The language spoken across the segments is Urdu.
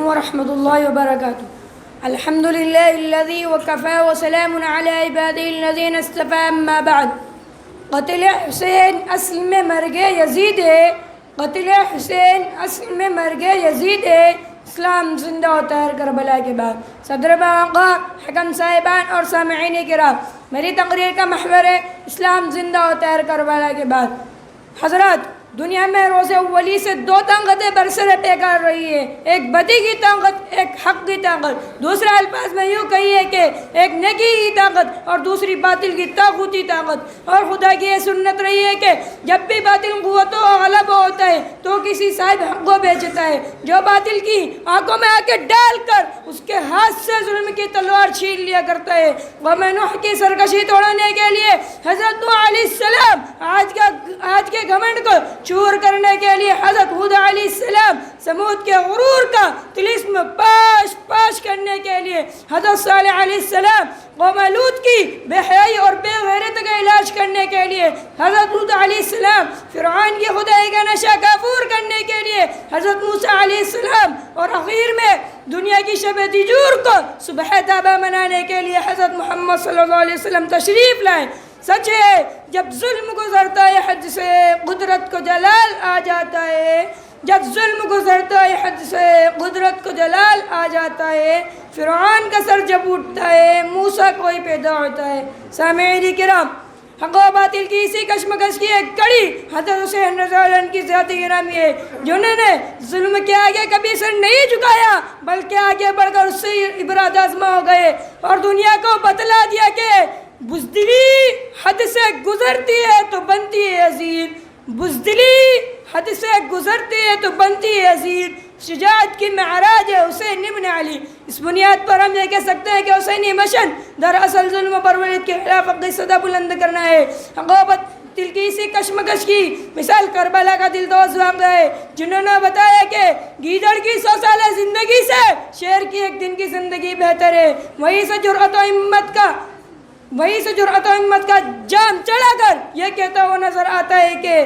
ورحمة الله وبركاته. الحمد لله الذي وكفى وسلام على عباده الذين اصطفى. أما بعد، قتل حسین اصل میں مرگ یزید ہے. قتل حسین اصل میں مرگ یزید ہے. اسلام زندہ ہوتا ہے کربلا کے بعد. صدر آقا، حکم صاحبان اور سامعین کرام، میری تقریر کا محور ہے اسلام زندہ ہوتا ہے کربلا کے بعد. حضرات، دنیا میں روز اولی سے دو طاقتیں برسر پہ کر رہی ہے، ایک بدی کی طاقت، ایک حق کی طاقت. دوسرے الفاظ میں یوں کہیے کہ ایک نیکی کی طاقت اور دوسری باطل کی طاغوتی طاقت. اور خدا کی یہ سنت رہی ہے کہ جب بھی باطل قوتوں کا غلبہ ہوتا ہے تو کسی صاحب حق کو بیچتا ہے، جو باطل کی آنکھوں میں آنکھیں ڈال کر اس کے ہاتھ سے ظلم کی تلوار چھین لیا کرتا ہے. قوم نوح کی سرکشی توڑنے کے لیے حضرت نوح علیہ السلام، آج کے گھمنڈ کو چور کرنے کے لیے حضرت ہود علیہ السلام، سمود کے غرور کا طلسم پاش کرنے کے لیے حضرت صالح علیہ السلام، قوم لوط کی بے حیائی اور بے غیرت کا علاج کرنے کے لیے حضرت لوط علیہ السلام، فرعون کی خدائی کا نشہ کافور کرنے کے لیے حضرت موسیٰ علیہ السلام، اور اخیر میں دنیا کی شب دیجور کو صبح تابہ منانے کے لیے حضرت محمد صلی اللہ علیہ وسلم تشریف لائے. سچ ہے، جب ظلم گزرتا ہے حد سے قدرت کو جلال آ جاتا ہے. جب ظلم گزرتا ہے حد سے قدرت کو جلال آ جاتا ہے. فرعون کا سر جب اٹھتا ہے موسیٰ کوئی پیدا ہوتا ہے. سامعین کرام، حق و باطل کی اسی کشمکش کی ایک کڑی حضرت حسین رضی اللہ عنہ کی ذات گرامی ہے، جنہوں نے ظلم کے آگے کبھی سر نہیں جھکایا بلکہ آگے بڑھ کر اس سے عبرت آزما ہو گئے اور دنیا کو بتلا دیا کہ بزدلی حد سے گزرتی ہے تو بنتی ہے عزیز. بزدلی حد سے گزرتی ہے تو بنتی ہے عزیز. شجاعت کی معراج ہے حسین ابن علی. اس بنیاد پر ہم یہ کہہ سکتے ہیں کہ حسینی مشن دراصل ظلم و بربریت کے خلاف حقی صدا بلند کرنا ہے. حقوبت دل کی اسی کشمکش کی مثال کربلا کا دلدوز واقعہ ہے، جنہوں نے بتایا کہ گیدڑ کی 100 سالہ زندگی سے شیر کی ایک دن کی زندگی بہتر ہے. وہیں سے جرأت و ہمت کا جام چڑھا کر یہ کہتا ہوا نظر آتا ہے کہ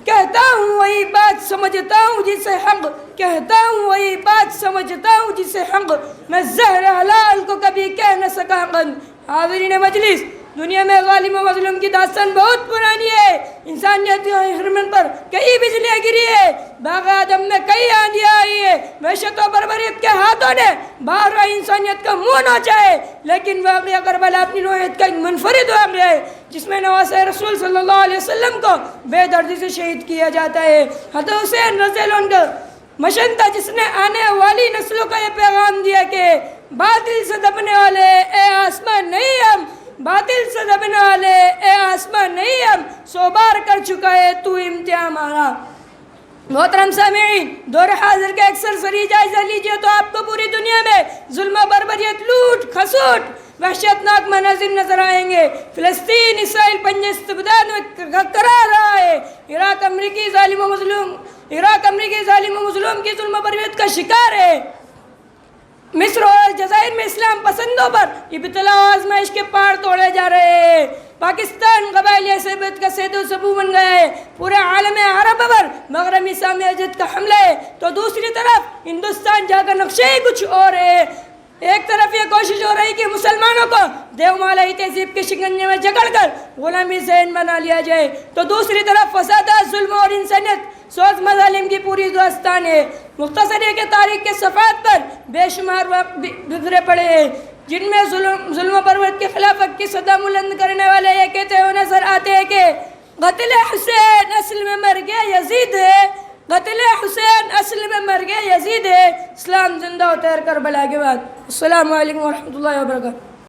کہتا ہوں وہی بات سمجھتا ہوں جسے حق، کہتا ہوں وہی بات سمجھتا ہوں جسے حق، میں زہر حلال کو کبھی کہہ نہ سکا قند. حاضرین مجلس، دنیا میں ظالم و مظلوم کی داستان بہت پرانی ہے. انسانیت کے حرمن پر کئی بجلیاں گری ہے، باغ آدم میں کئی آندیاں آئی ہے، وحشت و بربریت کے ہاتھوں نے بار انسانیت کا منہ نوچا ہے. لیکن واقعہ کربلا اپنی نوعیت کا ایک منفرد واقعہ ہے جس میں نواسۂ رسول صلی اللہ علیہ وسلم کو بے دردی سے شہید کیا جاتا ہے. حضرت حسین رضی اللہ عنہ کا مشن تھا جس نے آنے والی نسلوں کا یہ پیغام دیا کہ باطل سے دبنے والے اے آسمان نہیں ہم، باطل سے دبنے والے اے آسمان نہیں ہم، 100 بار کر چکا ہے تو امتحان ہمارا. محترم سامعین، دور حاضر کا اکثر سری جائزہ لیجئے تو آپ کو پوری دنیا میں ظلم و بربریت، لوٹ کھسوٹ، وحشتناک مناظر نظر آئیں گے. فلسطین اسرائیل پنجے استبداد میں کرا رہا ہے. عراق امریکی ظالم و مظلوم کی ظلم و بربریت کا شکار ہے. مصر اور الجزائر میں اسلام پسندوں پر ابتلا و آزمائش کے پہاڑ توڑے جا رہے ہیں. پاکستان قبائلی عصبیت کا سید و سبو بن گیا ہے. پورے عالم عرب پر مغربی اسلامی اجد کا حملہ ہے تو دوسری طرف ہندوستان جا کر نقشے ہی کچھ اور ہے. ایک طرف یہ کوشش ہو رہی کہ مسلمانوں کو دیومالائی تہذیب کے شکنجے میں جکڑ کر غلامی ذہن بنا لیا جائے تو دوسری طرف فسادات، ظلم اور انسانیت سوز مظالم کی پوری داستان ہے. مختصر ہے کہ تاریخ کے صفحات پر بے شمار بگڑے پڑے ہیں جن میں ظلم و بربریت کے خلاف حق کی صدا بلند کرنے والے یہ کہتے ہوئے نظر آتے ہیں کہ قتل حسین اصل میں مرگ یزید ہے. قتل حسین اصل میں مرگ یزید ہے. اسلام زندہ ہوتا ہے کربلا کے بعد. السلام علیکم ورحمۃ اللہ وبرکاتہ.